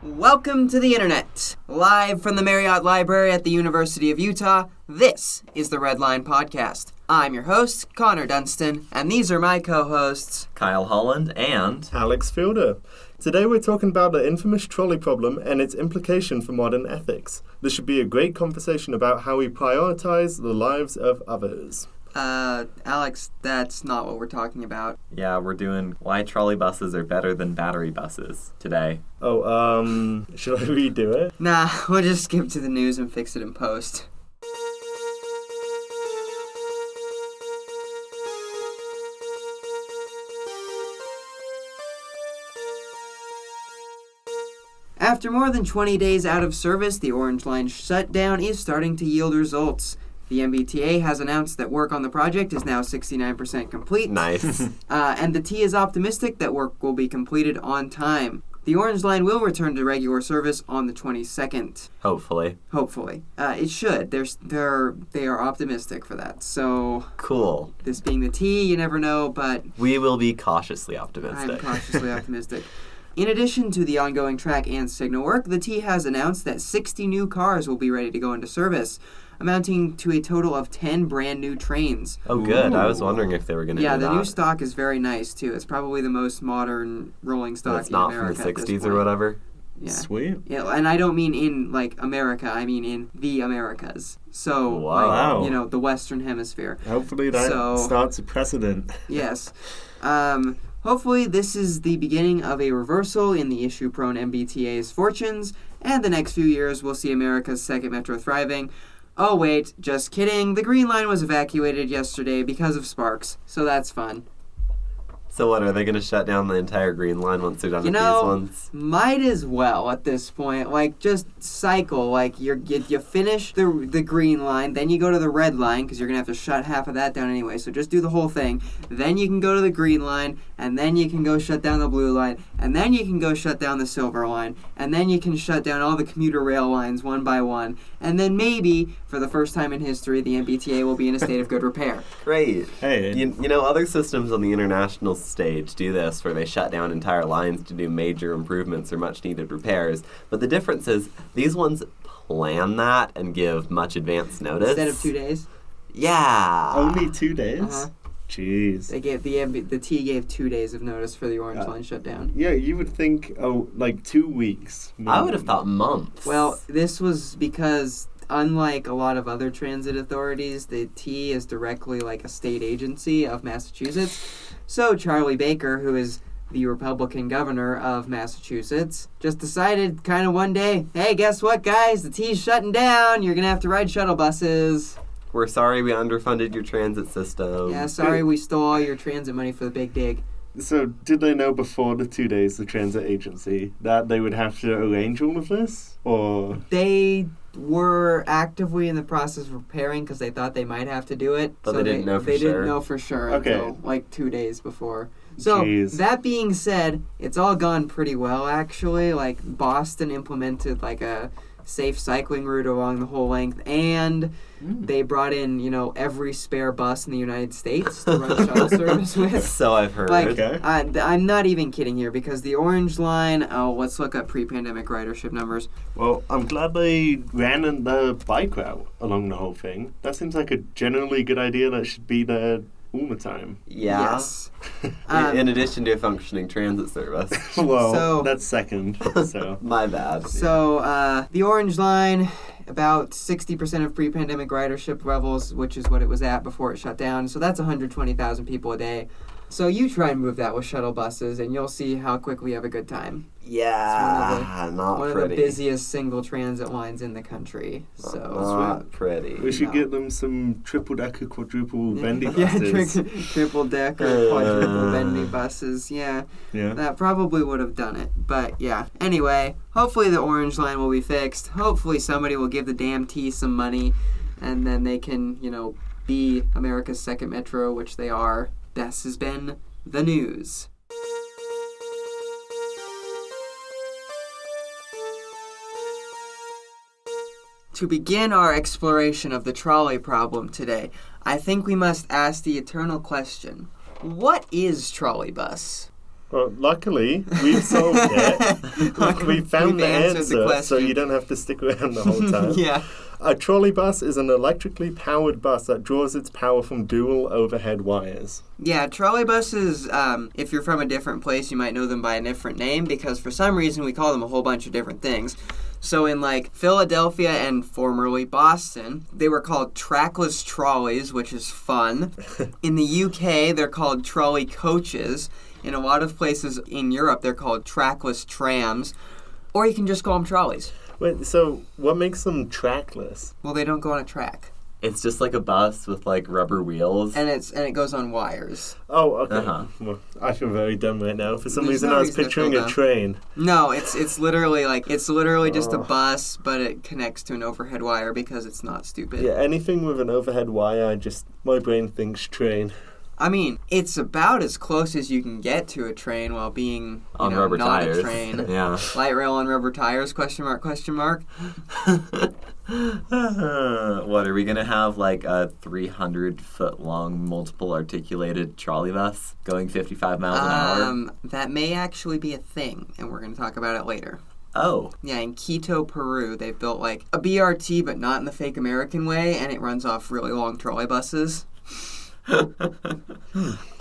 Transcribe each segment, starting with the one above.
Welcome to the internet. Live from the Marriott Library at the University of Utah, this is the Red Line Podcast. I'm your host, Connor Dunstan, and these are my co-hosts, Kyle Holland and Alex Fielder. Today we're talking about the infamous trolley problem and its implication for modern ethics. This should be a great conversation about how we prioritize the lives of others. Alex, that's not what we're talking about. yeah, we're doing why trolleybuses are better than battery buses today. Should I redo it? Nah, we'll just skip to the news and fix it in post. After more than 20 days out of service, the Orange Line shutdown is starting to yield results. The MBTA has announced that work on the project is now 69% complete. Nice. And the T is optimistic that work will be completed on time. The Orange Line will return to regular service on the 22nd. Hopefully. It should. They are optimistic for that. So, Cool. this being the T, you never know, but We will be cautiously I'm optimistic. cautiously optimistic. In addition to the ongoing track and signal work, the T has announced that 60 new cars will be ready to go into service, amounting to a total of 10 brand new trains. Oh, good. I was wondering if they were going to Yeah, do the that. new stock is very nice, too. It's probably the most modern rolling stock It's in not America from the at this 60s or point. whatever. Yeah. Sweet. Yeah, and I don't mean in, like, America. I mean in the Americas. So, Wow. like, the Western Hemisphere. Hopefully that starts a precedent. Yes. Hopefully this is the beginning of a reversal in the issue-prone MBTA's fortunes, and the next few years will see America's second metro thriving. Oh wait, just kidding. The Green Line was evacuated yesterday because of sparks, so that's fun. So what, are they going to shut down the entire Green Line once they're done You with know, these ones? might as well at this point. Like, just cycle. Like, you finish the Green Line, then you go to the Red Line, because you're going to have to shut half of that down anyway, so just do the whole thing. Then you can go to the Green Line, and then you can go shut down the Blue Line, and then you can go shut down the Silver Line, and then you can shut down all the commuter rail lines one by one, and then maybe, for the first time in history, the MBTA will be in a state of good repair. Great. Hey. You know, other systems on the international stage do this, where they shut down entire lines to do major improvements or much-needed repairs. But the difference is, these ones plan that and give much advance notice. Instead of 2 days. Yeah. Only 2 days? Uh-huh. Jeez. They gave the T gave 2 days of notice for the Orange Line shutdown. Yeah, you would think, like 2 weeks. I would have thought months. Well, this was because, unlike a lot of other transit authorities, the T is directly like a state agency of Massachusetts. So Charlie Baker, who is the Republican governor of Massachusetts, just decided kind of one day, hey, guess what, guys? The T's shutting down. You're going to have to ride shuttle buses. We're sorry we underfunded your transit system. Yeah, sorry we stole all your transit money for the big dig. So, did they know before the 2 days, the transit agency, that they would have to arrange all of this? Or... They were actively in the process of preparing because they thought they might have to do it. But they didn't know for They sure. didn't know for sure Okay. until like 2 days before. So, Jeez. that being said, it's all gone pretty well, actually. Like, Boston implemented like a safe cycling route along the whole length, and they brought in, every spare bus in the United States to run shuttle service with. So I've heard. Like, Okay. I'm not even kidding here, because the Orange Line, let's look up pre-pandemic ridership numbers. Well, I'm glad they ran the bike route along the whole thing. That seems like a generally good idea that should be there all the time. Yeah. Yes. In addition to a functioning transit service. Well, So- that's second. So My bad. So, the Orange Line, about 60% of pre-pandemic ridership levels, which is what it was at before it shut down. So that's 120,000 people a day. So you try and move that with shuttle buses, and you'll see how quickly you have a good time. Yeah, not One pretty. of the busiest single transit lines in the country. So Not pretty. we should No. get them some triple-decker, quadruple bendy yeah, buses. triple decker, quadruple bendy buses. Yeah, Yeah. that probably would have done it. But yeah. Anyway, hopefully the Orange Line will be fixed. Hopefully somebody will give the damn T some money, and then they can, be America's second metro, which they are. This has been the news. To begin our exploration of the trolley problem today, I think we must ask the eternal question, what is trolleybus? Well, luckily, we've solved it. We found the answered the answer, question. so you don't have to stick around the whole time. Yeah. A trolleybus is an electrically powered bus that draws its power from dual overhead wires. Yeah, trolleybuses, if you're from a different place, you might know them by a different name because for some reason we call them a whole bunch of different things. So in like Philadelphia and formerly Boston, they were called trackless trolleys, which is fun. In the UK, they're called trolley coaches. In a lot of places in Europe, they're called trackless trams. Or you can just call them trolleys. Wait, so what makes them trackless? Well, they don't go on a track. It's just like a bus with like rubber wheels. And it goes on wires. Oh, okay. Uh-huh. Well, I feel very dumb right now. For some There's reason, no I was reason to picturing feel a dumb. train. No, it's literally just a bus, but it connects to an overhead wire because it's not stupid. Yeah, anything with an overhead wire, my brain thinks train. I mean, it's about as close as you can get to a train while being On rubber not tires. a train. Yeah. Light rail on rubber tires? Question mark? Question mark? What, are we going to have like a 300-foot long multiple articulated trolley bus going 55 miles an hour? That may actually be a thing, and we're going to talk about it later. Oh. Yeah, in Quito, Peru, they've built like a BRT, but not in the fake American way, and it runs off really long trolley buses.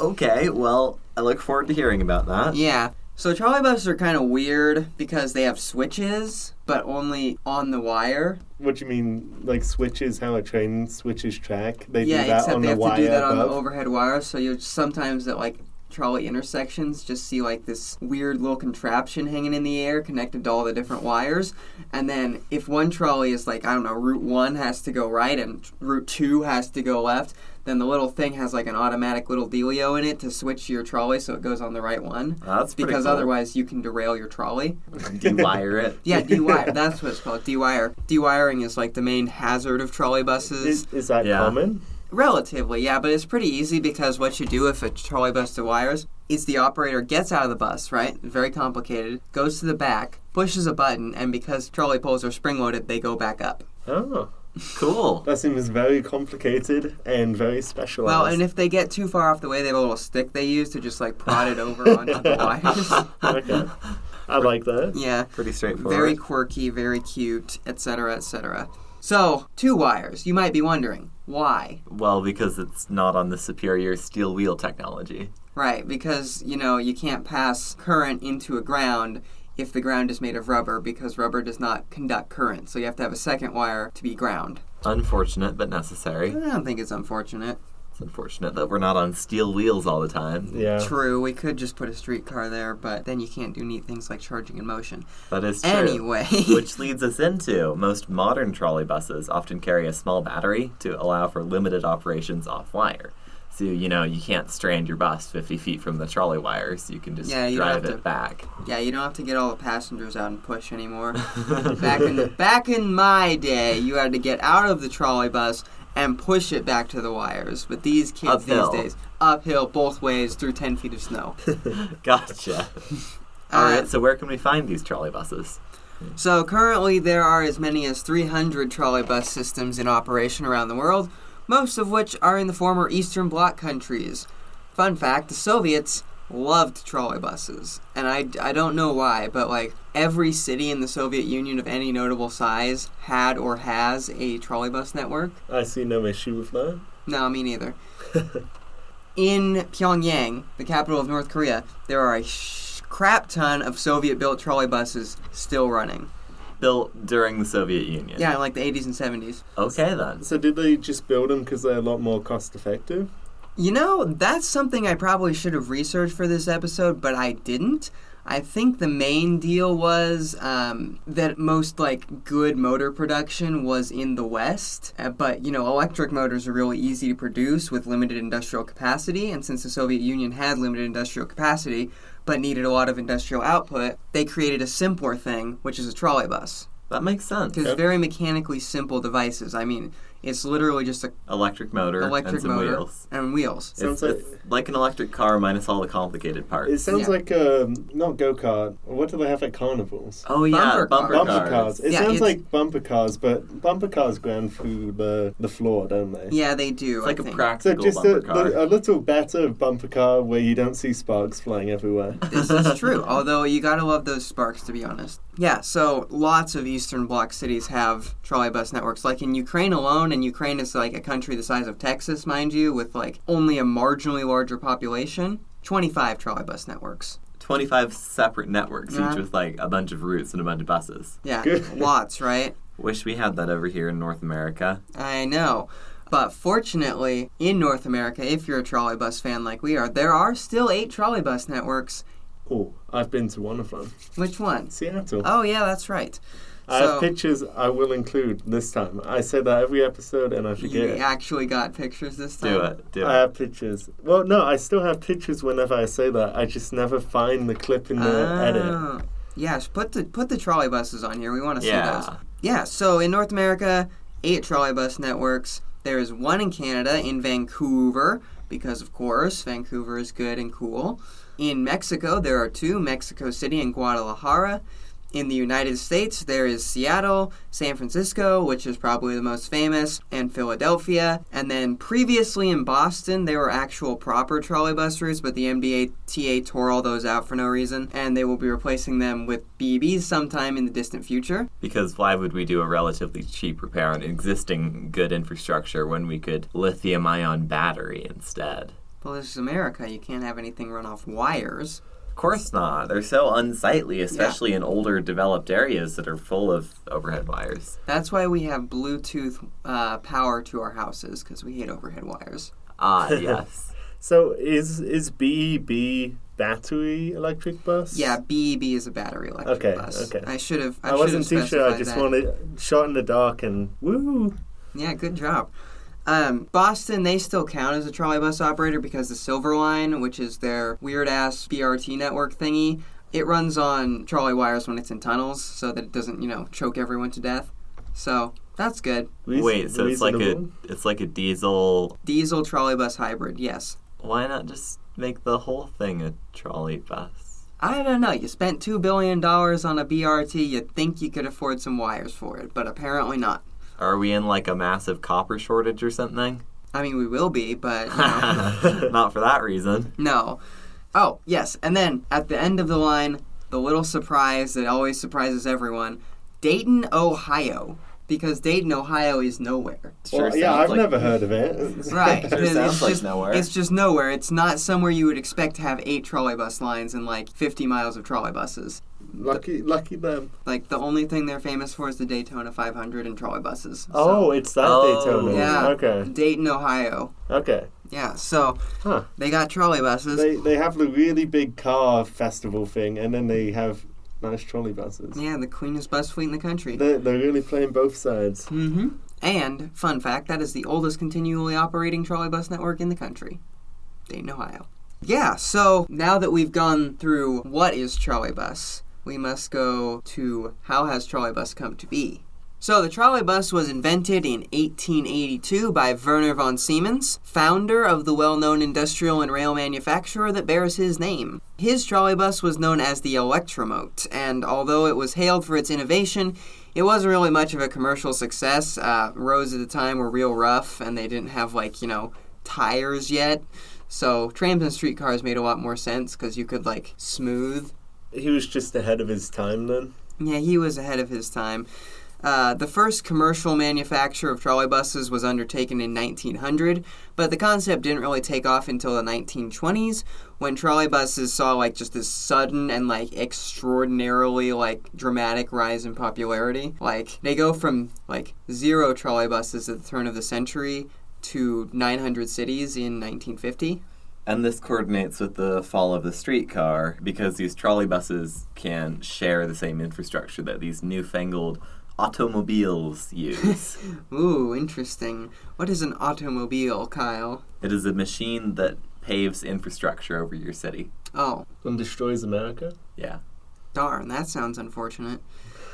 Okay, well, I look forward to hearing about that. Yeah. So trolleybuses are kind of weird because they have switches, but only on the wire. What do you mean, like switches, how a train switches track? They do that except on they the have wire to do that on the above? overhead wire, so you sometimes at like trolley intersections just see like this weird little contraption hanging in the air connected to all the different wires. And then if one trolley is like, I don't know, route 1 has to go right and route 2 has to go left, then the little thing has like an automatic little dealio in it to switch your trolley so it goes on the right one. That's pretty Because cool. otherwise you can derail your trolley. De-wire it. Yeah, de-wire. That's what it's called, de-wire. De-wiring is like the main hazard of trolley buses. Is that Yeah. common? Relatively, yeah, but it's pretty easy because what you do if a trolley bus dewires is the operator gets out of the bus, right? Very complicated. Goes to the back, pushes a button, and because trolley poles are spring-loaded, they go back up. Oh, Cool. that seems very complicated and very specialized. Well, and if they get too far off the way, they have a little stick they use to just like prod it over onto the wires. Okay, I like that. Yeah. Pretty straightforward. Very quirky, very cute, etc., etc. So, 2 wires. You might be wondering, why? Well, because it's not on the superior steel wheel technology. Right, because, you can't pass current into a ground if the ground is made of rubber, because rubber does not conduct current. So you have to have a second wire to be ground. Unfortunate, but necessary. I don't think it's unfortunate. It's unfortunate that we're not on steel wheels all the time. Yeah. True, we could just put a streetcar there, but then you can't do neat things like charging in motion. That is true. Anyway. Which leads us into most modern trolley buses often carry a small battery to allow for limited operations off-wire. So, you can't strand your bus 50 feet from the trolley wires. You can just Yeah, you don't drive have it to- back. Yeah, you don't have to get all the passengers out and push anymore. Back in my day, you had to get out of the trolley bus and push it back to the wires. But these kids Uphill. these days, uphill both ways through 10 feet of snow. Gotcha. All right, so where can we find these trolley buses? So currently there are as many as 300 trolleybus systems in operation around the world, most of which are in the former Eastern Bloc countries. Fun fact, the Soviets loved trolleybuses. And I don't know why, but like every city in the Soviet Union of any notable size had or has a trolleybus network. I see no issue with that. No, me neither. In Pyongyang, the capital of North Korea, there are a crap ton of Soviet-built trolleybuses still running. Built during the Soviet Union. Yeah, in like the 80s and 70s. Okay, then. So did they just build them because they're a lot more cost effective? That's something I probably should have researched for this episode, but I didn't. I think the main deal was that most good motor production was in the West, but electric motors are really easy to produce with limited industrial capacity, and since the Soviet Union had limited industrial capacity but needed a lot of industrial output, they created a simpler thing, which is a trolleybus. That makes sense. Because very mechanically simple devices. I mean, It's literally just a Electric motor electric and some motor wheels. and wheels. Sounds It's like an electric car minus all the complicated parts. It sounds Yeah. like not go-kart. What do they have at carnivals? Oh yeah, Bumper bumper cars. Bumper cars. It Yeah, sounds it's- like bumper cars, but bumper cars ground through the floor, don't they? Yeah, they do. It's like I a think. So practical just bumper car. a little better bumper car where you don't see sparks flying everywhere. This is true, although you gotta love those sparks, to be honest. Yeah, so lots of Eastern Bloc cities have trolleybus networks. Like in Ukraine alone, and Ukraine is like a country the size of Texas, mind you, with like only a marginally larger population, 25 trolleybus networks. 25 separate networks, Yeah. each with like a bunch of routes and a bunch of buses. Yeah, Good. lots, right? Wish we had that over here in North America. I know. But fortunately, in North America, if you're a trolleybus fan like we are, there are still 8 trolleybus networks. Oh, I've been to one of them. Which one? Seattle. Oh, yeah, that's right. I have pictures I will include this time. I say that every episode and I forget You it. actually got pictures this time? Do it. I have pictures. Well, no, I still have pictures whenever I say that. I just never find the clip in the edit. Oh. Yes, put the trolleybuses on here. We want to see those. Yeah. Yeah, so in North America, 8 trolleybus networks. There is one in Canada, in Vancouver, because of course, Vancouver is good and cool. In Mexico, there are 2, Mexico City and Guadalajara. In the United States, there is Seattle, San Francisco, which is probably the most famous, and Philadelphia. And then previously in Boston, there were actual proper trolleybus routes, but the MBTA tore all those out for no reason, and they will be replacing them with BEBs sometime in the distant future. Because why would we do a relatively cheap repair on existing good infrastructure when we could lithium-ion battery instead? Well, this is America. You can't have anything run off wires. Of course not. They're so unsightly, especially in older developed areas that are full of overhead wires. That's why we have Bluetooth power to our houses, because we hate overhead wires. Ah, yes. So is BEB battery electric bus? Yeah, BEB is a battery electric bus. Okay. I should have. I wasn't too sure. I specified just that. wanted shot in the dark and woo. Yeah, good job. Boston, they still count as a trolleybus operator because the Silver Line, which is their weird-ass BRT network thingy, it runs on trolley wires when it's in tunnels so that it doesn't, choke everyone to death. So, that's good. Wait, so it's like a diesel... Diesel trolleybus hybrid, yes. Why not just make the whole thing a trolley bus? I don't know. You spent $2 billion on a BRT, you'd think you could afford some wires for it, but apparently not. Are we in like a massive copper shortage or something? I mean, we will be, but, no. Not for that reason. No. Oh, yes, and then at the end of the line, the little surprise that always surprises everyone, Dayton, Ohio. Because Dayton, Ohio is nowhere. Well, yeah, I've never heard of it. Right. Sure sounds like nowhere. It's just nowhere. It's not somewhere you would expect to have 8 trolleybus lines and like 50 miles of trolleybuses. Lucky them. Like, the only thing they're famous for is the Daytona 500 and trolleybuses. Oh, it's that Daytona. Yeah. Okay. Dayton, Ohio. Okay. Yeah, so Huh. they got trolleybuses. They have the really big car festival thing, and then they have nice trolleybuses. Yeah, the cleanest bus fleet in the country. They're really playing both sides. Mm-hmm. And, fun fact, that is the oldest continually operating trolleybus network in the country. Dayton, Ohio. Yeah, so now that we've gone through what is trolleybus, we must go to how has trolleybus come to be. So the trolleybus was invented in 1882 by Werner von Siemens, founder of the well-known industrial and rail manufacturer that bears his name. His trolleybus was known as the Electromote, and although it was hailed for its innovation, it wasn't really much of a commercial success. Roads at the time were real rough, and they didn't have, tires yet. So trams and streetcars made a lot more sense because you could, smooth. He was just ahead of his time then? Yeah, he was ahead of his time. The first commercial manufacture of trolleybuses was undertaken in 1900, but the concept didn't really take off until the 1920s, when trolleybuses saw, just this sudden and, extraordinarily, dramatic rise in popularity. They go from, 0 trolleybuses at the turn of the century to 900 cities in 1950. And this coordinates with the fall of the streetcar, because these trolleybuses can share the same infrastructure that these newfangled automobiles use. Ooh, interesting. What is an automobile, Kyle? It is a machine that paves infrastructure over your city. Oh. And destroys America? Yeah. Darn, that sounds unfortunate.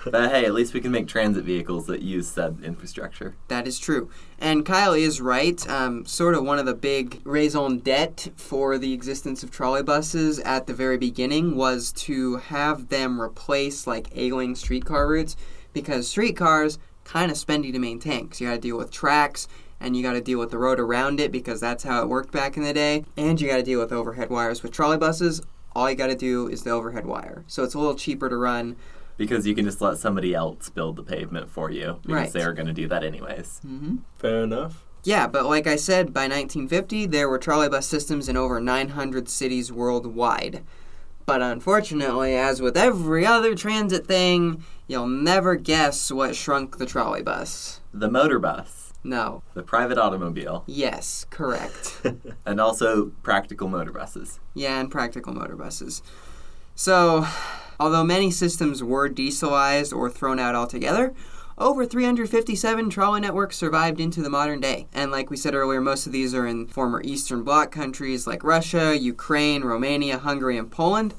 But hey, at least we can make transit vehicles that use said infrastructure. That is true. And Kyle is right. Sort of one of the big raison d'etre for the existence of trolleybuses at the very beginning was to have them replace like ailing streetcar routes, because streetcars kind of spendy to maintain because you got to deal with tracks and you got to deal with the road around it because that's how it worked back in the day, and you got to deal with overhead wires. With trolleybuses, all you got to do is the overhead wire. So it's a little cheaper to run. Because you can just let somebody else build the pavement for you, because Right. they're going to do that anyways. Mm-hmm. Fair enough. Yeah, but like I said, by 1950, there were trolleybus systems in over 900 cities worldwide. But unfortunately, as with every other transit thing, you'll never guess what shrunk the trolleybus. The motor bus, No. the private automobile, Yes, correct. and also practical motor buses. Yeah, and practical motor buses. So, although many systems were dieselized or thrown out altogether, over 357 trolley networks survived into the modern day. And like we said earlier, most of these are in former Eastern Bloc countries like Russia, Ukraine, Romania, Hungary, and Poland,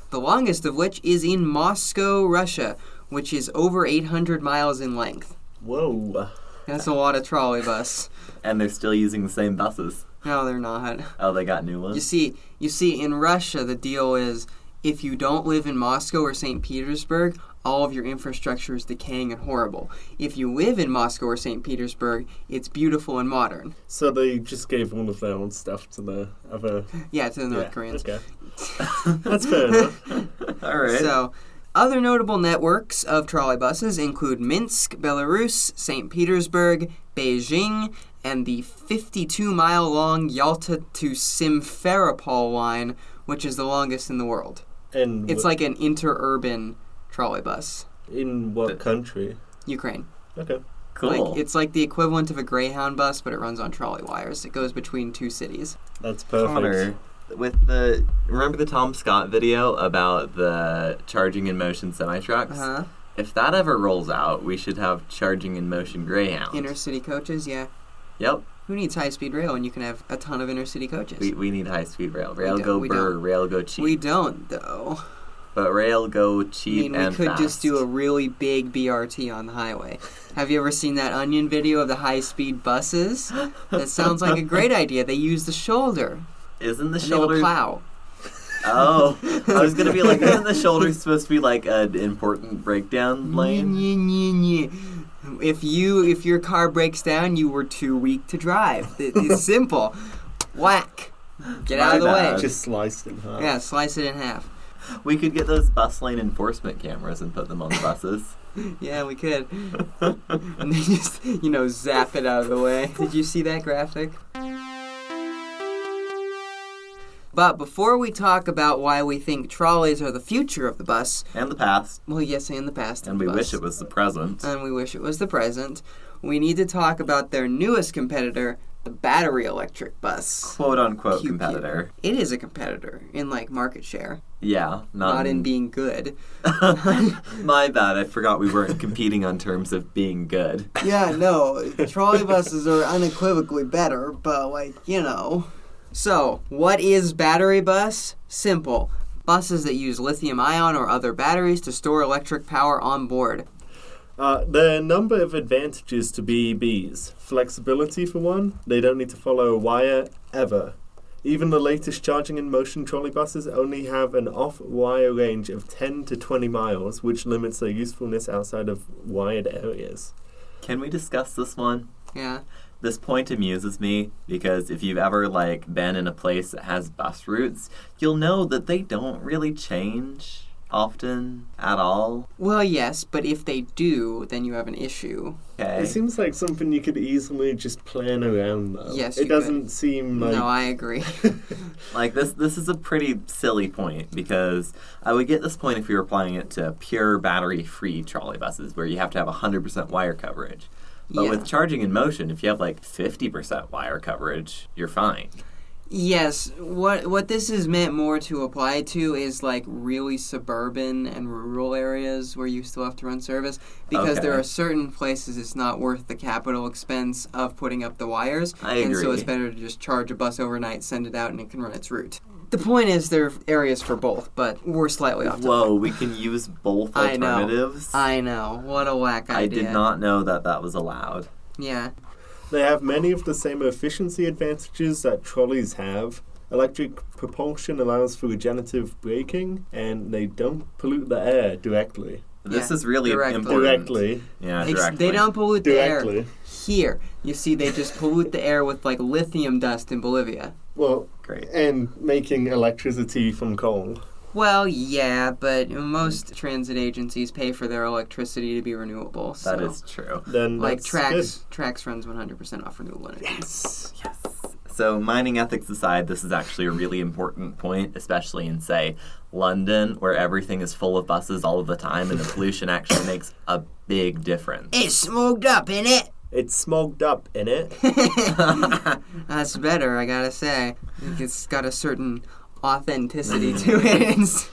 the longest of which is in Moscow, Russia, which is over 800 miles in length. Whoa. That's a lot of trolleybus. And they're still using the same buses. No, they're not. Oh, they got new ones? You see, in Russia, the deal is if you don't live in Moscow or St. Petersburg, all of your infrastructure is decaying and horrible. If you live in Moscow or St. Petersburg, it's beautiful and modern. So they just gave all of their own stuff to the other... Yeah, to the North Koreans. Okay. That's fair enough. All right. So, other notable networks of trolleybuses include Minsk, Belarus, St. Petersburg, Beijing, and the 52-mile-long Yalta to Simferopol line, which is the longest in the world. And It's like an interurban trolleybus. in what country? Ukraine. Okay. Cool. It's like the equivalent of a Greyhound bus, but it runs on trolley wires. It goes between two cities. That's perfect. Connor, remember the Tom Scott video about the charging in motion semi-trucks? Uh-huh. If that ever rolls out, we should have charging in motion Greyhounds. Intercity coaches, yeah. Yep. Who needs high-speed rail when you can have a ton of intercity coaches? We need high-speed rail. Rail don't- go we burr, don't. rail go cheap. We don't, though. But rail go I cheap mean, and we could fast. just do a really big BRT on the highway. Have you ever seen that Onion video of the high-speed buses? That sounds like a great idea. They use the shoulder. Isn't the And they have a shoulder... plow. Oh, I was going to be like, isn't the shoulder supposed to be like an important breakdown lane? If your car breaks down, you were too weak to drive. It's simple. Whack. Get out of the My way. bad. Just sliced in half. Yeah, slice it in half. We could get those bus lane enforcement cameras and put them on the buses. Yeah, we could. And then just, zap it out of the way. Did you see that graphic? But before we talk about why we think trolleys are the future of the bus, And the past. well, yes, and the past of And the we bus, wish it was the present. and we wish it was the present, we need to talk about their newest competitor, the battery electric bus. Quote unquote Pew, pew. competitor. It is a competitor in, market share, Yeah. not in being good. My bad. I forgot we weren't competing on terms of being good. Yeah, no, trolleybuses are unequivocally better, but, So, what is battery bus? Simple. Buses that use lithium-ion or other batteries to store electric power on board. There are a number of advantages to BEBs. Flexibility for one, they don't need to follow a wire ever. Even the latest charging in motion trolleybuses only have an off-wire range of 10 to 20 miles, which limits their usefulness outside of wired areas. Can we discuss this one? Yeah. This point amuses me because if you've ever been in a place that has bus routes, you'll know that they don't really change often at all. Well, yes, but if they do, then you have an issue. Okay. It seems like something you could easily just plan around, though. Yes, it you doesn't could. seem like... No, I agree. This is a pretty silly point because I would get this point if you were applying it to pure battery-free trolleybuses where you have to have 100% wire coverage. But Yeah. with charging in motion, if you have 50% wire coverage, you're fine. Yes, what this is meant more to apply to is really suburban and rural areas where you still have to run service, because there Okay. are certain places it's not worth the capital expense of putting up the wires. I And so agree. it's better to just charge a bus overnight, send it out, and it can run its route. The point is there are areas for both, but we're slightly off topic. Whoa, we can use both alternatives? I know. What a whack idea. I did not know that was allowed. Yeah. They have many of the same efficiency advantages that trolleys have. Electric propulsion allows for regenerative braking, and they don't pollute the air directly. This is really important. Directly. Yeah, directly. They don't pollute the Directly. air here. You see, they just pollute the air with, like, lithium dust in Bolivia. Well, Great. and making electricity from coal. Well, yeah, but most transit agencies pay for their electricity to be renewable. So. That is true. Then Like that's Trax runs 100% off renewable energy. Yes. So mining ethics aside, this is actually a really important point, especially in, say, London, where everything is full of buses all of the time and the pollution actually makes a big difference. It's smoked up, innit? It's smoked up, innit? That's better, I gotta say. I think it's got a certain authenticity to it.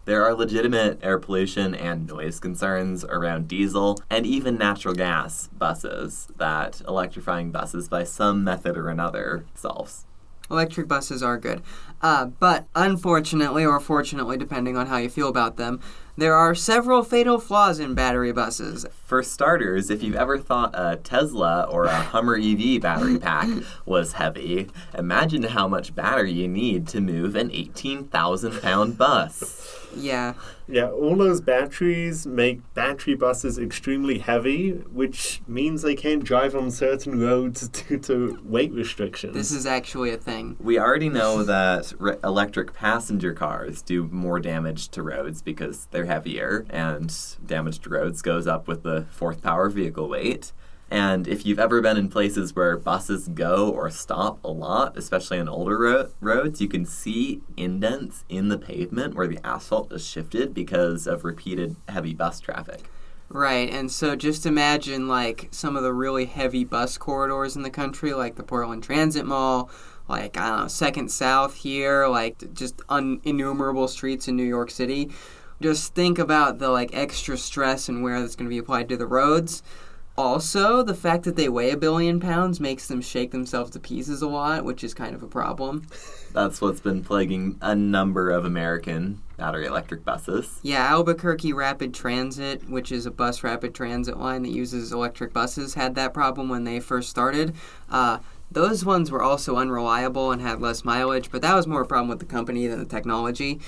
There are legitimate air pollution and noise concerns around diesel and even natural gas buses that electrifying buses by some method or another solves. Electric buses are good. But unfortunately, or fortunately, depending on how you feel about them, there are several fatal flaws in battery buses. For starters, if you've ever thought a Tesla or a Hummer EV battery pack was heavy, imagine how much battery you need to move an 18,000-pound bus. Yeah. Yeah, all those batteries make battery buses extremely heavy, which means they can't drive on certain roads due to weight restrictions. This is actually a thing. We already know that electric passenger cars do more damage to roads because they're heavier, and damage to roads goes up with the fourth power vehicle weight. And if you've ever been in places where buses go or stop a lot, especially on older roads, you can see indents in the pavement where the asphalt is shifted because of repeated heavy bus traffic. Right, and so just imagine, like, some of the really heavy bus corridors in the country, like the Portland Transit Mall, like, I don't know, Second South here, like, just innumerable streets in New York City. Just think about the, like, extra stress and wear that's going to be applied to the roads. Also, the fact that they weigh 1 billion pounds makes them shake themselves to pieces a lot, which is kind of a problem. That's what's been plaguing a number of American battery electric buses. Yeah, Albuquerque Rapid Transit, which is a bus rapid transit line that uses electric buses, had that problem when they first started. Those ones were also unreliable and had less mileage, but that was more a problem with the company than the technology.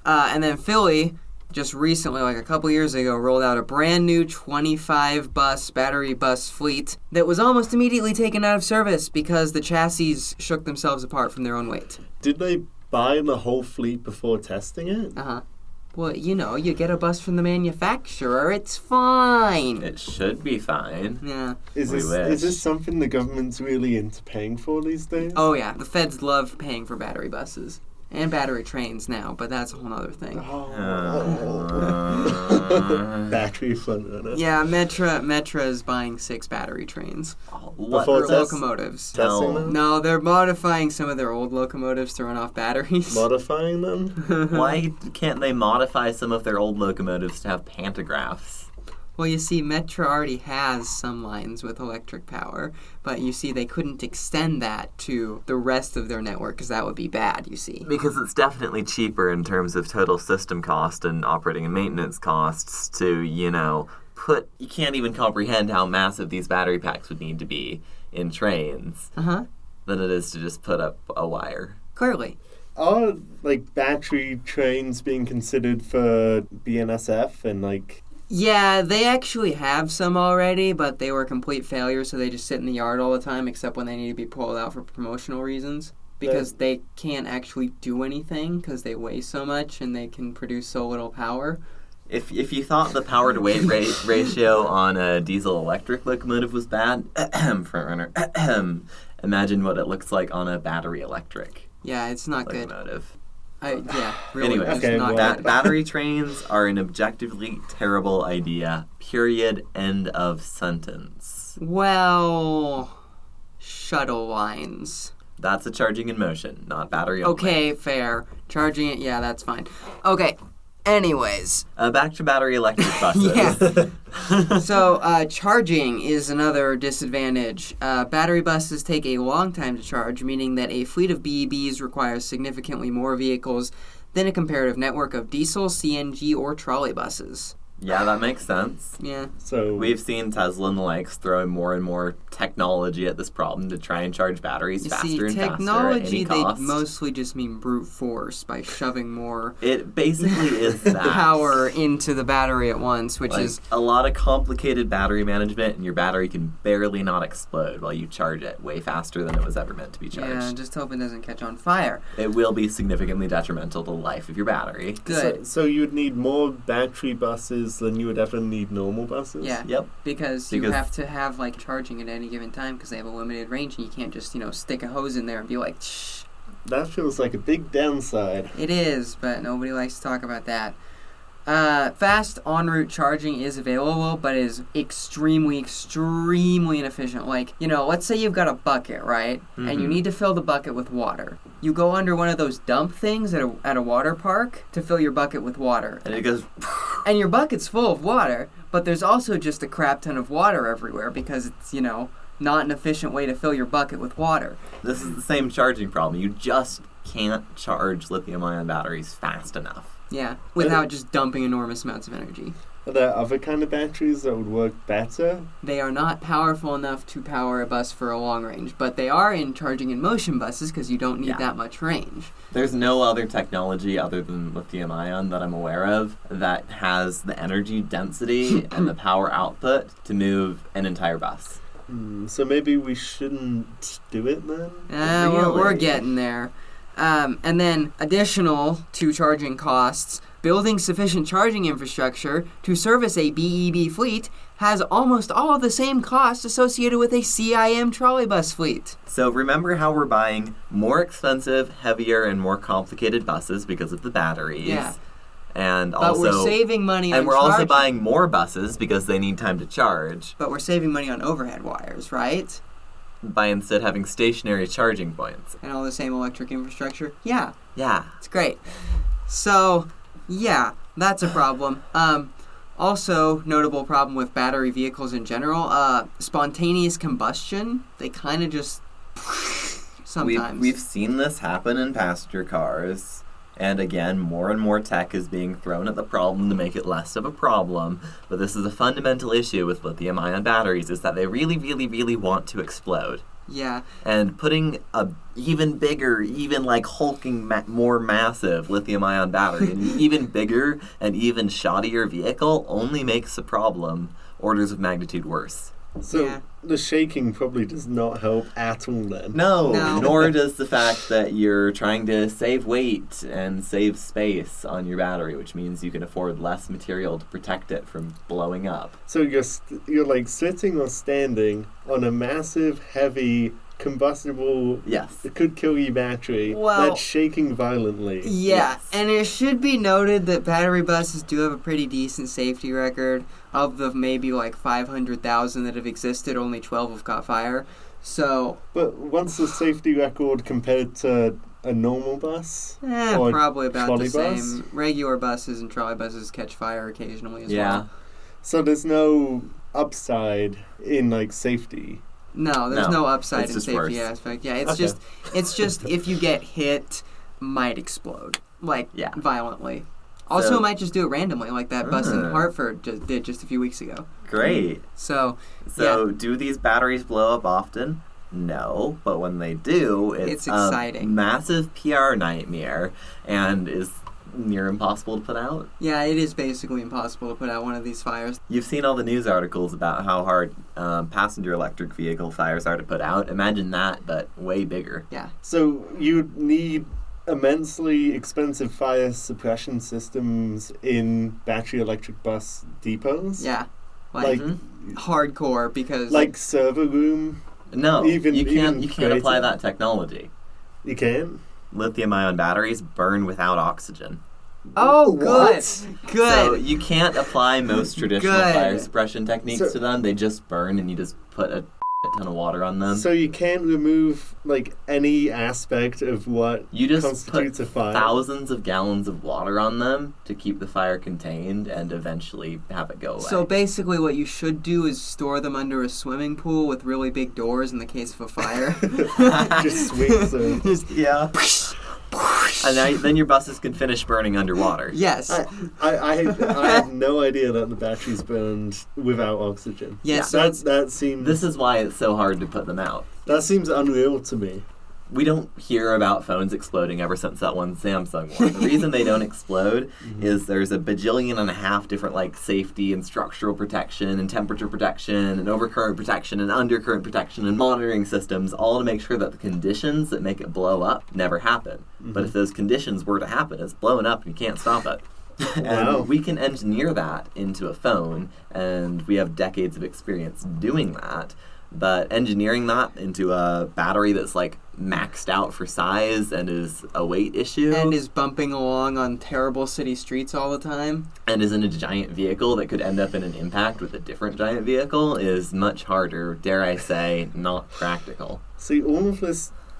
And then Philly, just recently, like a couple years ago, rolled out a brand new 25-bus battery bus fleet that was almost immediately taken out of service because the chassis shook themselves apart from their own weight. Did they buy the whole fleet before testing it? Uh-huh. Well, you know, you get a bus from the manufacturer, it's fine. It should be fine. Yeah. Is this something the government's really into paying for these days? Oh, yeah. The feds love paying for battery buses. And battery trains now, but that's a whole other thing. Battery front runner. Yeah, Metra is buying 6 battery trains. What? Before For locomotives. Testing them? No, they're modifying some of their old locomotives to run off batteries. Modifying them? Why can't they modify some of their old locomotives to have pantographs? Well, you see, Metra already has some lines with electric power, but you see, they couldn't extend that to the rest of their network because that would be bad, you see. Because it's definitely cheaper in terms of total system cost and operating and maintenance costs to, you can't even comprehend how massive these battery packs would need to be in trains than it is to just put up a wire. Clearly. Are, battery trains being considered for BNSF and, Yeah, they actually have some already, but they were complete failures, so they just sit in the yard all the time, except when they need to be pulled out for promotional reasons. Because they can't actually do anything, because they weigh so much and they can produce so little power. If you thought the power-to-weight ratio on a diesel-electric locomotive was bad, front runner, imagine what it looks like on a battery-electric Yeah, it's not locomotive. good. Really, Anyway, it's not good. Battery trains are an objectively terrible idea. Period. End of sentence. Well, shuttle lines. That's a charging in motion, not battery only. Okay, fair. Charging it, yeah, that's fine. Okay, Anyways. Back to battery electric buses. Yeah. So, charging is another disadvantage. Battery buses take a long time to charge, meaning that a fleet of BEBs requires significantly more vehicles than a comparative network of diesel, CNG, or trolley buses. Yeah, that makes sense. Yeah. So We've seen Tesla and the likes throwing more and more technology at this problem to try and charge batteries faster and faster at any technology, cost. they mostly just mean brute force by shoving more It basically is that. power into the battery at once, which Like, is... a lot of complicated battery management, and your battery can barely not explode while you charge it way faster than it was ever meant to be charged. Yeah, just hope it doesn't catch on fire. It will be significantly detrimental to the life of your battery. Good. So you would need more battery buses than you would ever need normal buses? Yeah. Yep. Because you have to have, like, charging at any given time because they have a limited range and you can't just, stick a hose in there and be like, shh. That feels like a big downside. It is, but nobody likes to talk about that. Fast en route charging is available, but is extremely, extremely inefficient. Like, let's say you've got a bucket, right? Mm-hmm. And you need to fill the bucket with water. You go under one of those dump things at a water park to fill your bucket with water. And it goes... And your bucket's full of water, but there's also just a crap ton of water everywhere because it's, not an efficient way to fill your bucket with water. This is the same charging problem. You just can't charge lithium-ion batteries fast enough. Yeah, without just dumping enormous amounts of energy. Are there other kind of batteries that would work better? They are not powerful enough to power a bus for a long range, but they are in charging in motion buses because you don't need that much range. There's no other technology other than lithium-ion that I'm aware of that has the energy density and the power output to move an entire bus. So maybe we shouldn't do it then? We're getting there. And then, additional to charging costs, building sufficient charging infrastructure to service a BEB fleet has almost all the same costs associated with a CIM trolleybus fleet. So remember how we're buying more expensive, heavier, and more complicated buses because of the batteries. Yeah. And But also, we're saving money on and we're charging. also buying more buses because they need time to charge But we're saving money on overhead wires, right? by instead having stationary charging points. And all the same electric infrastructure. Yeah, Yeah. it's great. So, yeah, that's a problem. Also, notable problem with battery vehicles in general, spontaneous combustion. They kind of just sometimes. We've seen this happen in passenger cars. And again, more and more tech is being thrown at the problem to make it less of a problem. But this is a fundamental issue with lithium-ion batteries, is that they really, really, really want to explode. Yeah. And putting a even bigger, even like hulking, more massive lithium-ion battery in an even bigger and even shoddier vehicle only makes the problem orders of magnitude worse. So the shaking probably does not help at all then. No, No. nor does the fact that you're trying to save weight and save space on your battery, which means you can afford less material to protect it from blowing up. So you're like sitting or standing on a massive, heavy, combustible, Yes. it could kill you battery Well, that's shaking violently. Yeah, Yes. and it should be noted that battery buses do have a pretty decent safety record. Of the maybe like 500,000 that have existed, only 12 have caught fire. So, But what's the safety record compared to a normal bus? Or probably about trolley the bus? same. Regular buses and trolleybuses catch fire occasionally as Yeah. well. So there's no upside in like safety. No, there's No, no upside it's in just safety worse. aspect. Yeah, it's Okay. just if you get hit, might explode violently. Also, So- it might just do it randomly, like that bus in Ah. Hartford did just a few weeks ago. Great. So, So, do these batteries blow up often? No, but when they do, It's it's exciting. a massive PR nightmare and is near impossible to put out. yeah, it is basically impossible to put out one of these fires. You've seen all the news articles about how hard passenger electric vehicle fires are to put out. Imagine that, but way bigger. Yeah. So you'd need immensely expensive fire suppression systems in battery electric bus depots. Yeah. Like Mhm. hardcore because Like server room. No, Even- you can't. even You can't apply greater. that technology. You can. Lithium-ion batteries burn without oxygen. Oh, good. What? Good. So you can't apply most traditional Good. fire suppression techniques So- to them. They just burn, and you just put a ton of water on them. So you can't remove like any aspect of what You just constitutes put a fire. thousands of gallons of water on them to keep the fire contained and eventually have it go away. So basically what you should do is store them under a swimming pool with really big doors in the case of a fire. Just swings them. yeah. And then your buses can finish burning underwater. Yes. I had no idea that the batteries burned without oxygen. Yes. Yeah. That seems This is why it's so hard to put them out. that seems unreal to me. We don't hear about phones exploding ever since that one Samsung one. The reason they don't explode is there's a bajillion and a half different like safety and structural protection and temperature protection and overcurrent protection and undercurrent protection and monitoring systems, all to make sure that the conditions that make it blow up never happen. But if those conditions were to happen, it's blowing up and you can't stop it. Wow. And we can engineer that into a phone, and we have decades of experience doing that. But engineering that into a battery that's like maxed out for size and is a weight issue And is bumping along on terrible city streets all the time. and is in a giant vehicle that could end up in an impact with a different giant vehicle is much harder, dare I say, not practical. See, all of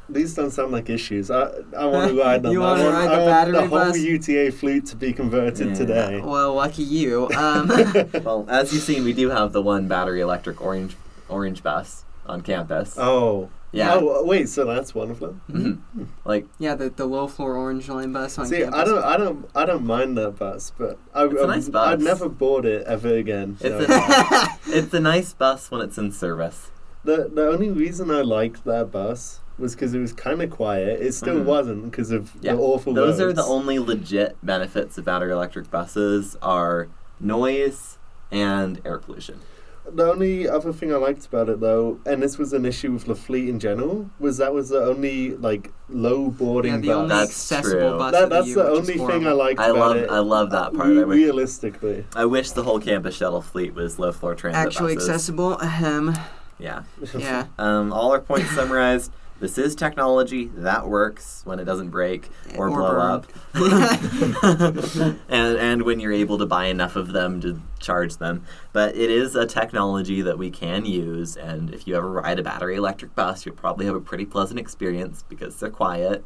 these don't sound like issues. I want to ride them. You I wanna want, ride the I want battery the whole bus? UTA fleet to be converted Yeah. today. Well, lucky you. Well, as you've seen, we do have the one battery electric orange bus on campus. Oh. Yeah. Oh, wait, so that's one of them? Mhm. Like, Yeah, the low floor Orange Line bus on See, campus. I don't mind that bus, but It's a nice bus. I'd never board it ever again. it's So. it's a nice bus when it's in service. The only reason I liked that bus was because it was kind of quiet. It still wasn't because of Yeah. the awful Those are roads. the only legit benefits of battery electric buses are noise and air pollution. The only other thing I liked about it, though, and this was an issue with the fleet in general, was that was the only like low boarding Yeah, the bus. only That's accessible true. bus That's of the year, the which is only thing I horrible. liked I about it. love that part. I wish, Realistically, I wish the whole campus shuttle fleet was low floor transit Actually buses. accessible. Ahem. Yeah. Yeah. All our points summarized. This is technology that works when it doesn't break or blow burn. up. and when you're able to buy enough of them to charge them. But it is a technology that we can use, and if you ever ride a battery electric bus, you'll probably have a pretty pleasant experience because they're quiet.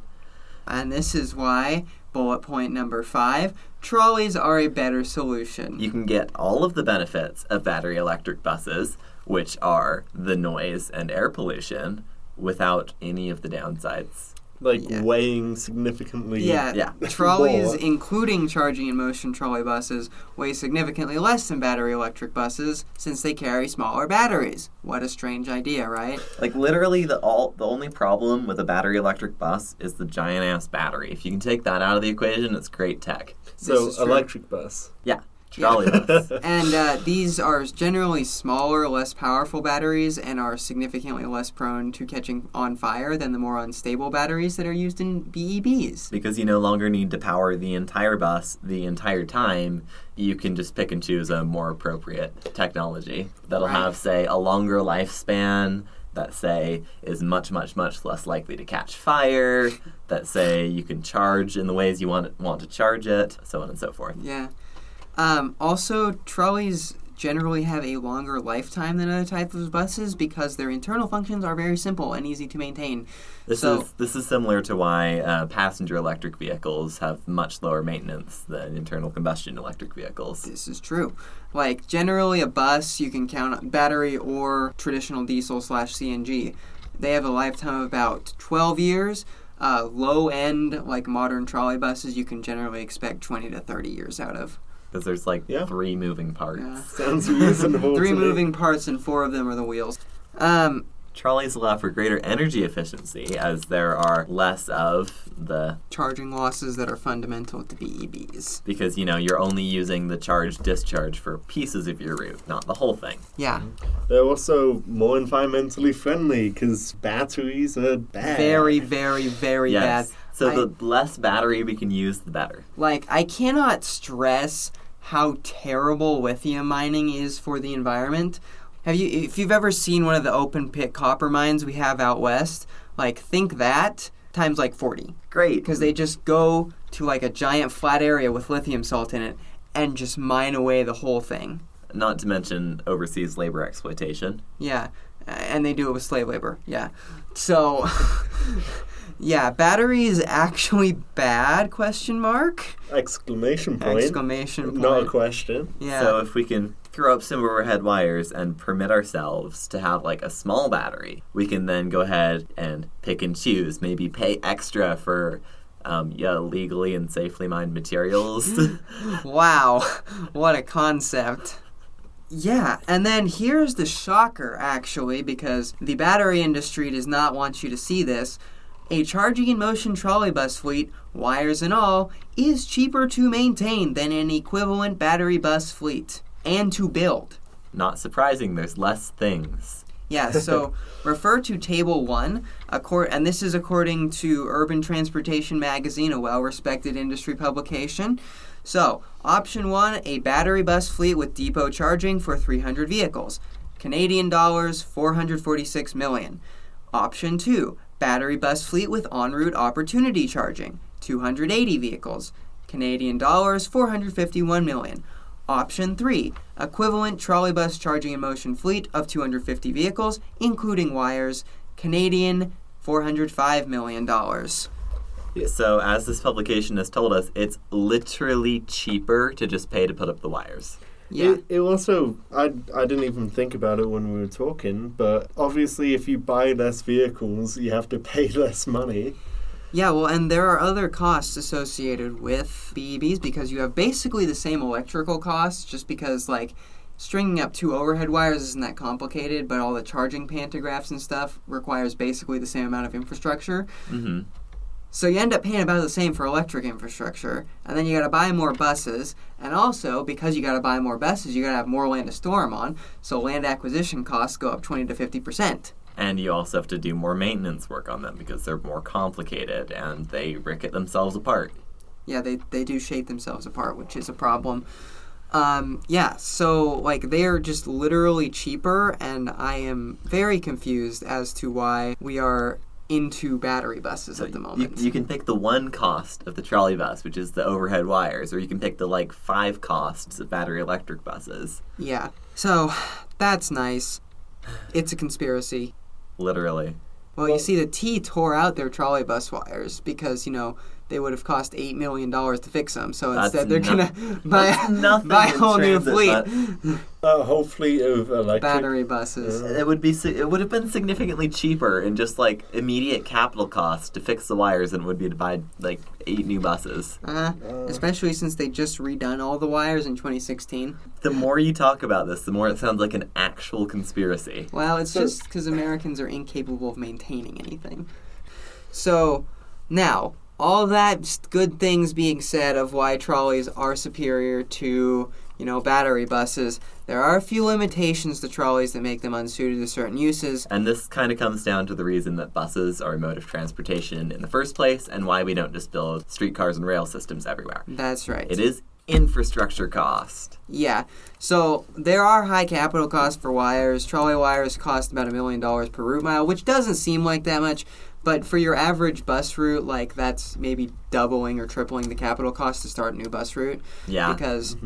And this is why, bullet point number 5, trolleys are a better solution. You can get all of the benefits of battery electric buses, which are the noise and air pollution, without any of the downsides. like Yeah. weighing significantly. Yeah, trolleys, more. including charging in motion trolley buses, weigh significantly less than battery electric buses since they carry smaller batteries. What a strange idea, right? Like literally the only problem with a battery electric bus is the giant ass battery. If you can take that out of the equation, it's great tech. So This is true. electric bus. Yeah. Trolleybus. And these are generally smaller, less powerful batteries and are significantly less prone to catching on fire than the more unstable batteries that are used in BEBs. Because you no longer need to power the entire bus the entire time, you can just pick and choose a more appropriate technology that'll Right. have, say, a longer lifespan, that, say, is much, much, much less likely to catch fire, that, say, you can charge in the ways you want to charge it, so on and so forth. Yeah. Also, trolleys generally have a longer lifetime than other types of buses because their internal functions are very simple and easy to maintain. This is similar to why passenger electric vehicles have much lower maintenance than internal combustion electric vehicles. This is true. Like, generally a bus, you can count on battery or traditional diesel/CNG. They have a lifetime of about 12 years. Low-end, like modern trolley buses, you can generally expect 20 to 30 years out of. Because there's like Yeah. 3 moving parts. Yeah. Sounds reasonable. 3 to me. moving parts and 4 of them are the wheels. Trolleys allow for greater energy efficiency as there are less of the, Charging losses that are fundamental to BEBs. because you're only using the charge-discharge for pieces of your route, not the whole thing. Yeah. They're also more environmentally friendly because batteries are bad. Very, very, very bad. So the less battery we can use, the better. Like, I cannot stress how terrible lithium mining is for the environment. If you've ever seen one of the open pit copper mines we have out west, like, think that times like 40. Great. Because they just go to like a giant flat area with lithium salt in it and just mine away the whole thing. Not to mention overseas labor exploitation. Yeah. And they do it with slave labor, yeah. So, yeah, battery is actually bad, question mark? Exclamation point. Exclamation point. Not a question. Yeah. So if we can throw up some overhead wires and permit ourselves to have like a small battery, we can then go ahead and pick and choose, maybe pay extra for legally and safely mined materials. Wow, what a concept. Yeah, and then here's the shocker, actually, because the battery industry does not want you to see this. A charging in motion trolleybus fleet, wires and all, is cheaper to maintain than an equivalent battery bus fleet, and to build. Not surprising, there's less things. Yeah, so refer to Table 1, and this is according to Urban Transportation Magazine, a well-respected industry publication. So, option 1, a battery bus fleet with depot charging for 300 vehicles. Canadian dollars, 446 million. Option 2, battery bus fleet with en route opportunity charging, 280 vehicles. Canadian dollars, 451 million. Option 3, equivalent trolleybus charging in motion fleet of 250 vehicles, including wires, Canadian $405 million. So as this publication has told us, it's literally cheaper to just pay to put up the wires. Yeah. It also, I didn't even think about it when we were talking, but obviously if you buy less vehicles, you have to pay less money. Yeah, well, and there are other costs associated with BEBs because you have basically the same electrical costs, just because, like, stringing up 2 overhead wires isn't that complicated, but all the charging pantographs and stuff requires basically the same amount of infrastructure. Mm-hmm. So you end up paying about the same for electric infrastructure, and then you got to buy more buses, and also, because you got to buy more buses, you got to have more land to store them on, so land acquisition costs go up 20 to 50%. And you also have to do more maintenance work on them because they're more complicated and they ricket themselves apart. Yeah, they do shake themselves apart, which is a problem. Yeah, so, like, they are just literally cheaper, and I am very confused as to why we are into battery buses at the moment. You can pick the one cost of the trolley bus, which is the overhead wires, or you can pick the, 5 costs of battery electric buses. Yeah, so that's nice. It's a conspiracy. Literally. Well, you see, the T tore out their trolley bus wires because, they would have cost $8 million to fix them. So instead, they're going to buy a whole new fleet. A whole fleet of electric battery buses. It would have been significantly cheaper in just immediate capital costs to fix the wires than it would be to buy 8 new buses. Especially since they just redone all the wires in 2016. The more you talk about this, the more it sounds like an actual conspiracy. Well, it's just because Americans are incapable of maintaining anything. So, now, all that good things being said of why trolleys are superior to, battery buses, there are a few limitations to trolleys that make them unsuited to certain uses. And this kind of comes down to the reason that buses are a mode of transportation in the first place and why we don't just build streetcars and rail systems everywhere. That's right. It is infrastructure cost. Yeah. So there are high capital costs for wires. Trolley wires cost about $1 million per route mile, which doesn't seem like that much. But for your average bus route, that's maybe doubling or tripling the capital cost to start a new bus route. Yeah. Because,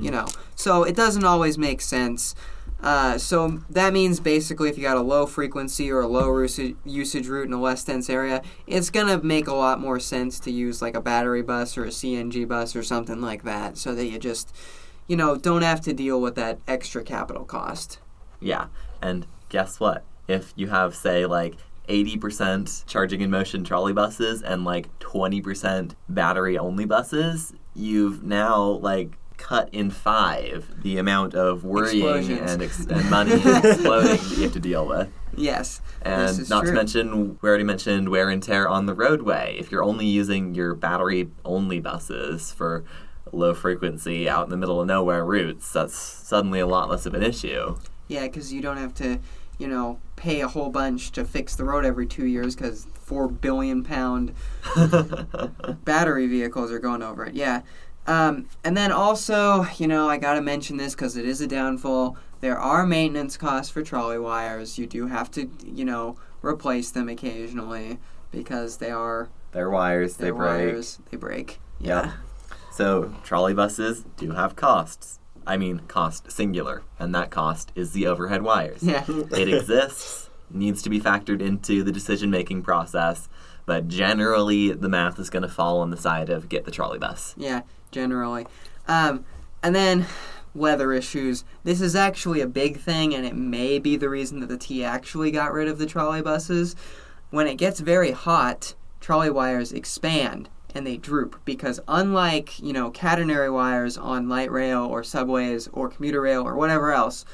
so it doesn't always make sense. So that means basically if you got a low frequency or a low usage route in a less dense area, it's going to make a lot more sense to use a battery bus or a CNG bus or something like that so that you just, don't have to deal with that extra capital cost. Yeah. And guess what? If you have, say, 80% charging in motion trolley buses and 20% battery only buses, you've now cut in 5 the amount of worrying and money exploding that you have to deal with. Yes. And not to mention, we already mentioned wear and tear on the roadway. If you're only using your battery only buses for low frequency out in the middle of nowhere routes, that's suddenly a lot less of an issue. Yeah, because you don't have to pay a whole bunch to fix the road every 2 years because 4 billion pound battery vehicles are going over it. Yeah. And then also, I got to mention this because it is a downfall. There are maintenance costs for trolley wires. You do have to, replace them occasionally because they're wires, they break. Yeah. So trolley buses do have costs. I mean, cost singular, and that cost is the overhead wires. Yeah. It exists. needs to be factored into the decision-making process, but generally the math is going to fall on the side of get the trolley bus. Yeah, generally. And then weather issues. This is actually a big thing, and it may be the reason that the T actually got rid of the trolleybuses. When it gets very hot, trolley wires expand and they droop because unlike, catenary wires on light rail or subways or commuter rail or whatever else,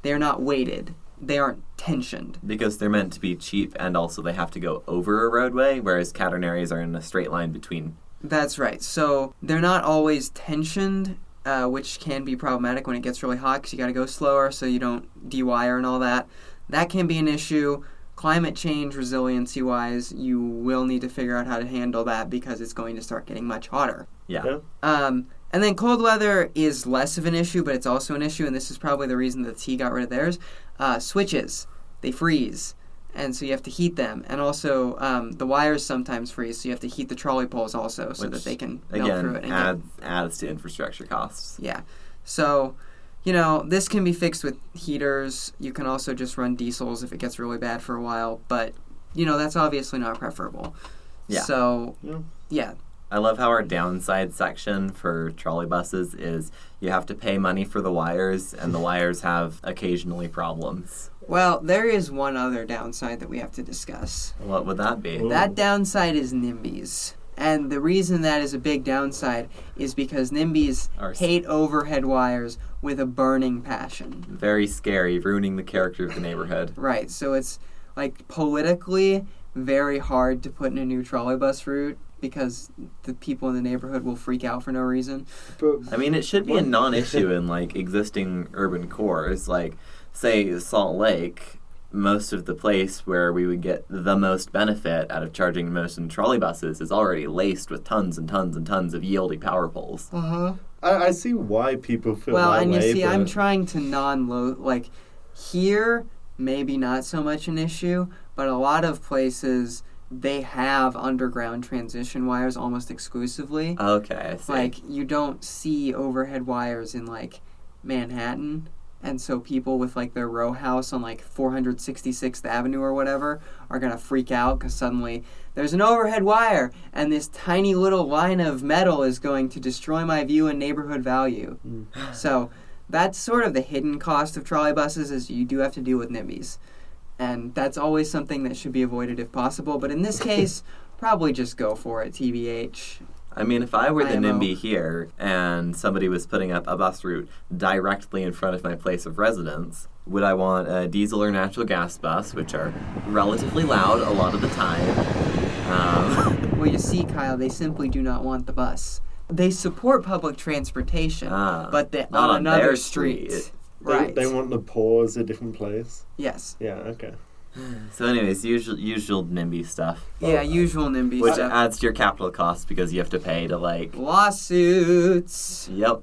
they're not weighted. They aren't tensioned. Because they're meant to be cheap, and also they have to go over a roadway, whereas catenaries are in a straight line between. That's right. So they're not always tensioned, which can be problematic when it gets really hot because you got to go slower so you don't dewire and all that. That can be an issue. Climate change resiliency-wise, you will need to figure out how to handle that because it's going to start getting much hotter. Yeah. And then cold weather is less of an issue, but it's also an issue, and this is probably the reason that the T got rid of theirs. Switches, they freeze, and so you have to heat them. And also, the wires sometimes freeze, so you have to heat the trolley poles also so that they can melt through it. Again, adds to infrastructure costs. Yeah. So, this can be fixed with heaters. You can also just run diesels if it gets really bad for a while, but, that's obviously not preferable. Yeah. So, yeah. I love how our downside section for trolley buses is you have to pay money for the wires, and the wires have occasionally problems. Well, there is one other downside that we have to discuss. What would that be? Ooh. That downside is NIMBYs. And the reason that is a big downside is because NIMBYs hate overhead wires with a burning passion. Very scary, ruining the character of the neighborhood. Right, so it's, politically very hard to put in a new trolleybus route because the people in the neighborhood will freak out for no reason. I mean, it should be a non-issue in, existing urban cores. Say, Salt Lake, most of the place where we would get the most benefit out of charging most in trolleybuses is already laced with tons and tons and tons of yieldy power poles. Uh-huh. I see why people feel well, that and way. you see, but I'm trying to non-load, here, maybe not so much an issue, but a lot of places, they have underground transition wires almost exclusively. Okay, I see. You don't see overhead wires in, Manhattan. And so people with, their row house on, 466th Avenue or whatever are going to freak out because suddenly there's an overhead wire and this tiny little line of metal is going to destroy my view and neighborhood value. So that's sort of the hidden cost of trolleybuses is you do have to deal with NIMBYs. And that's always something that should be avoided if possible. But in this case, probably just go for it, TBH. I mean, if I were the IMO. NIMBY here and somebody was putting up a bus route directly in front of my place of residence, would I want a diesel or natural gas bus, which are relatively loud a lot of the time? Well, you see, Kyle, they simply do not want the bus. They support public transportation, but they're not on on another their street. street. Right. They want the pause a different place. Yes. Yeah, okay. So anyways, usual NIMBY stuff. Yeah, usual NIMBY Which stuff. adds to your capital costs because you have to pay to Lawsuits. Yep.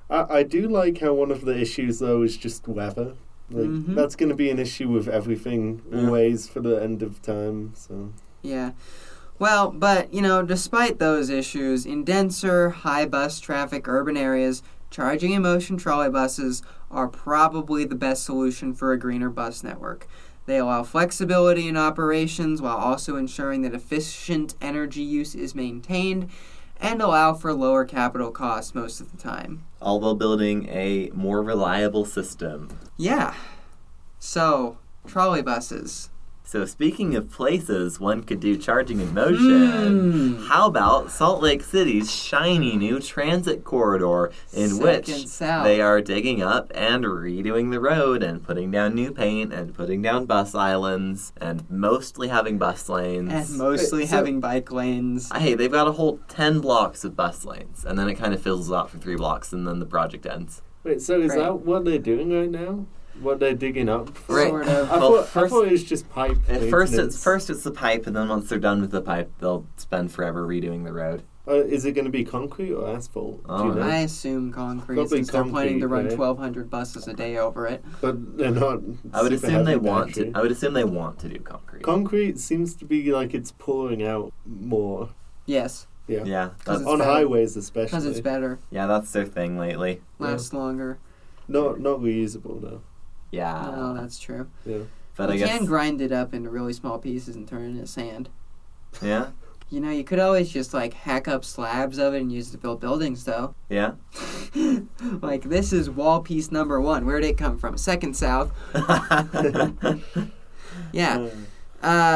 I do like how one of the issues, though, is just weather. That's going to be an issue with everything always for the end of time, so... Yeah. Well, but, despite those issues, in denser, high bus traffic urban areas, charging in motion trolleybuses are probably the best solution for a greener bus network. They allow flexibility in operations while also ensuring that efficient energy use is maintained and allow for lower capital costs most of the time. All while building a more reliable system. Yeah. So, trolleybuses. So speaking of places one could do charging in motion, how about Salt Lake City's shiny new transit corridor in which they are digging up and redoing the road and putting down new paint and putting down bus islands and mostly having bus lanes. And mostly having bike lanes. Hey, they've got a whole 10 blocks of bus lanes and then it kind of fizzles out for 3 blocks and then the project ends. Wait, so is that what they're doing right now? What they're digging up? Right. Sort of. I thought it was just pipe. First it's the pipe, and then once they're done with the pipe, they'll spend forever redoing the road. Is it going to be concrete or asphalt? Do you know? I assume concrete, Probably since they're planning to run concrete, right? 1,200 buses a day over it. But they're not. I would super assume they heavy want battery. to. I would assume they want to do concrete. Concrete seems to be like it's pouring out more. Yes, Yeah. Yeah, 'Cause it's On better. highways especially. because it's better, yeah, that's their thing lately. lasts longer. Not reusable though. Yeah. No, that's true. Yeah. But I You guess can grind it up into really small pieces and turn it into sand. yeah, You know, you could always just like hack up slabs of it and use it to build buildings, though. yeah. Like this is wall piece number 1. Where'd it come from? Second south. Yeah.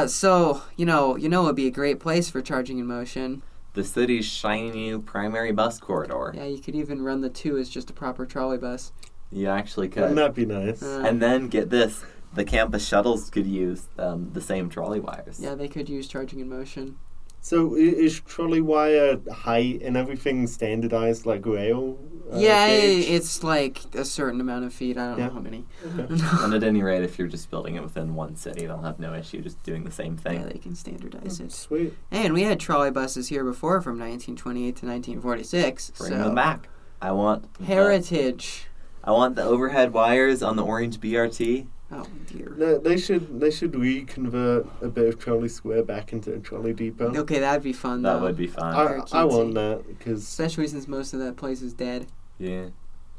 So you know, it'd be a great place for charging in motion. The city's shiny new primary bus corridor. Yeah, you could even run the 2 as just a proper trolley bus. You actually Wouldn't could. that be nice? And then get this: the campus shuttles could use the same trolley wires. Yeah, they could use charging in motion. So is trolley wire height and everything standardized like rail? Yeah, gauge? it's like a certain amount of feet. I don't know how many. Okay. And at any rate, if you're just building it within one city, they'll have no issue just doing the same thing. Yeah, they can standardize it. Sweet. And we had trolley buses here before from 1928 to 1946. Bring so them back. I want heritage. I want the overhead wires on the orange BRT. Oh dear. No, they should reconvert a bit of Trolley Square back into a trolley depot. Okay, that'd be fun. That though. would be fun. I want that because Especially since most of that place is dead. Yeah.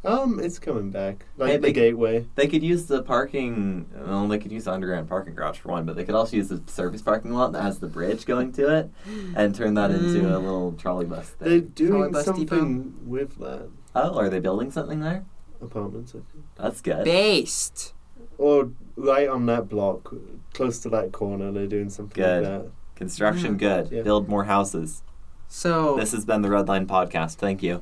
it's coming back like Hey, the gateway. They could use the parking. Well, they could use the underground parking garage for one, but they could also use the service parking lot that has the bridge going to it, and turn that into a little trolley bus thing. They're doing Trolleybus something with that. Oh, are they building something there? Apartments, I think. That's good. Based. Or right on that block, close to that corner, they're doing something Good. like that. Construction, good. Yeah. Build more houses. So This has been the Red Line Podcast. Thank you.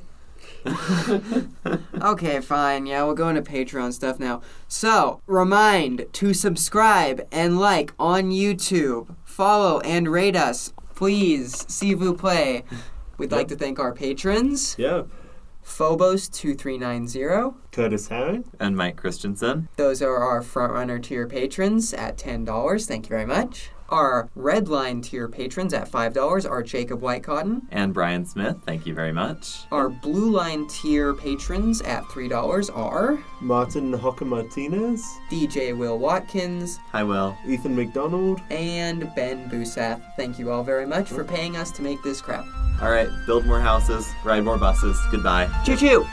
okay, fine. Yeah, we'll go into Patreon stuff now. So, remind to subscribe and like on YouTube. Follow and rate us. Please, s'il vous plaît. We'd like to thank our patrons. Yeah. Phobos2390. Curtis Herring. And Mike Christensen. Those are our frontrunner tier patrons at $10. Thank you very much. Our Red Line tier patrons at $5 are Jacob Whitecotton. And Brian Smith. Thank you very much. Our Blue Line tier patrons at $3 are Martin Hocker Martinez. DJ Will Watkins Hi, Will. Ethan McDonald. and Ben Busath. Thank you all very much for paying us to make this crap. All right. Build more houses. Ride more buses. Goodbye. Choo choo!